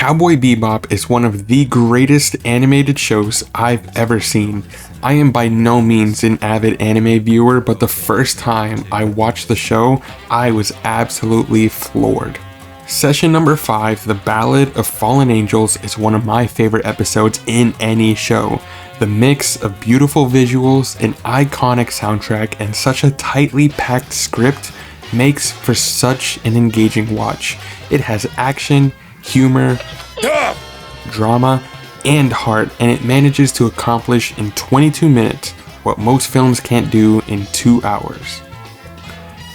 Cowboy Bebop is one of the greatest animated shows I've ever seen. I am by no means an avid anime viewer, but the first time I watched the show, I was absolutely floored. Session number 5, The Ballad of Fallen Angels, is one of my favorite episodes in any show. The mix of beautiful visuals, an iconic soundtrack, and such a tightly packed script makes for such an engaging watch. It has action, humor, drama, and heart, and it manages to accomplish in 22 minutes what most films can't do in 2 hours.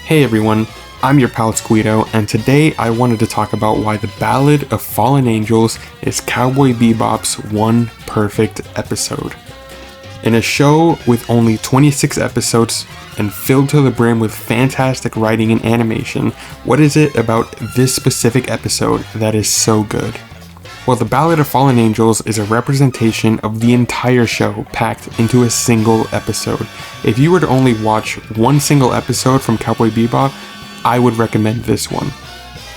Hey everyone, I'm your pal Squeedo, and today I wanted to talk about why The Ballad of Fallen Angels is Cowboy Bebop's one perfect episode. In a show with only 26 episodes and filled to the brim with fantastic writing and animation, what is it about this specific episode that is so good? Well, The Ballad of Fallen Angels is a representation of the entire show packed into a single episode. If you were to only watch one single episode from Cowboy Bebop, I would recommend this one.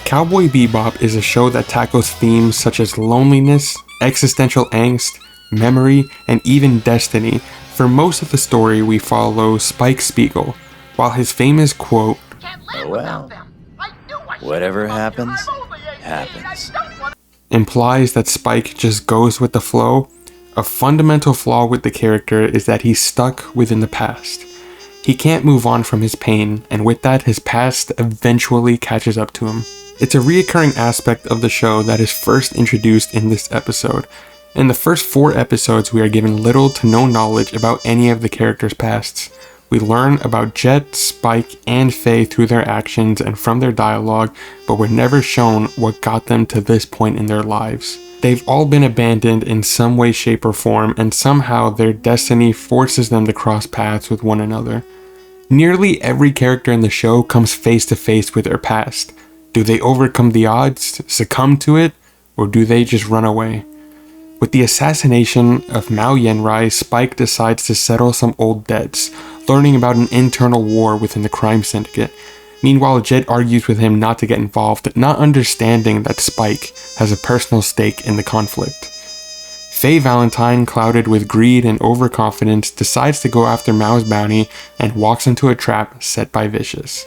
Cowboy Bebop is a show that tackles themes such as loneliness, existential angst, memory, and even destiny. For most of the story, we follow Spike Spiegel, while his famous quote, "Oh well, whatever happens, happens," implies that Spike just goes with the flow. A fundamental flaw with the character is that he's stuck within the past. He can't move on from his pain, and with that, his past eventually catches up to him. It's a reoccurring aspect of the show that is first introduced in this episode. In the first 4 episodes, we are given little to no knowledge about any of the characters' pasts. We learn about Jet, Spike, and Faye through their actions and from their dialogue, but we're never shown what got them to this point in their lives. They've all been abandoned in some way, shape, or form, and somehow their destiny forces them to cross paths with one another. Nearly every character in the show comes face to face with their past. Do they overcome the odds, succumb to it, or do they just run away? With the assassination of Mao Yenrai, Spike decides to settle some old debts, learning about an internal war within the crime syndicate. Meanwhile, Jet argues with him not to get involved, not understanding that Spike has a personal stake in the conflict. Faye Valentine, clouded with greed and overconfidence, decides to go after Mao's bounty and walks into a trap set by Vicious.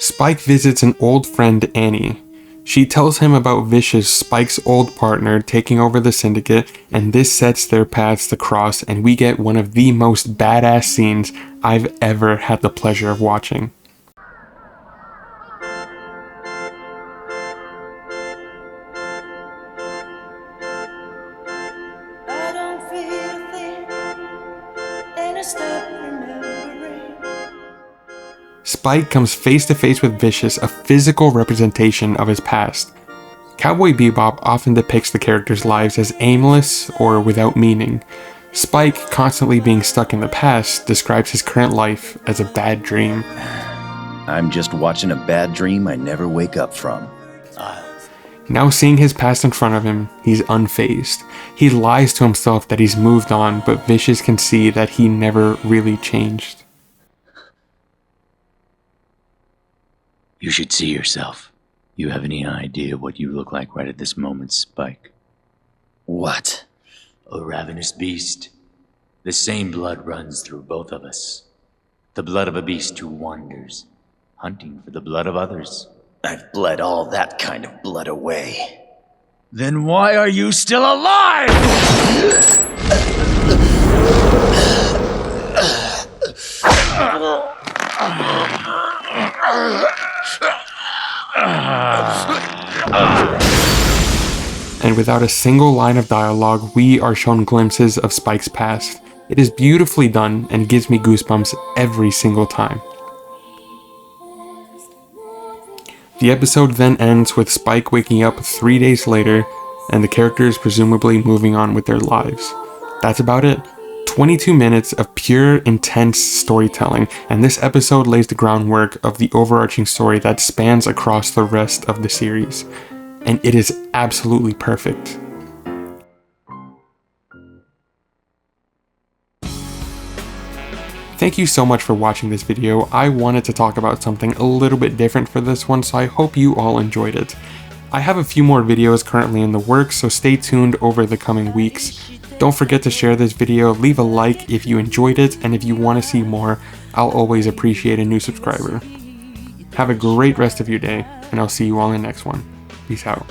Spike visits an old friend, Annie. She tells him about Vicious, Spike's old partner, taking over the syndicate, and this sets their paths to cross, and we get one of the most badass scenes I've ever had the pleasure of watching. Spike comes face to face with Vicious, a physical representation of his past. Cowboy Bebop often depicts the characters' lives as aimless or without meaning. Spike, constantly being stuck in the past, describes his current life as a bad dream. "I'm just watching a bad dream I never wake up from." Now seeing his past in front of him, he's unfazed. He lies to himself that he's moved on, but Vicious can see that he never really changed. "You should see yourself. You have any idea what you look like right at this moment, Spike?" "What?" "A ravenous beast. The same blood runs through both of us. The blood of a beast who wanders, hunting for the blood of others." "I've bled all that kind of blood away." "Then why are you still alive?" And without a single line of dialogue, we are shown glimpses of Spike's past. It is beautifully done and gives me goosebumps every single time. The episode then ends with Spike waking up 3 days later and the characters presumably moving on with their lives. That's about it. 22 minutes of pure, intense storytelling, and this episode lays the groundwork of the overarching story that spans across the rest of the series. And it is absolutely perfect. Thank you so much for watching this video. I wanted to talk about something a little bit different for this one, so I hope you all enjoyed it. I have a few more videos currently in the works, so stay tuned over the coming weeks. Don't forget to share this video, leave a like if you enjoyed it, and if you want to see more, I'll always appreciate a new subscriber. Have a great rest of your day, and I'll see you all in the next one. Peace out.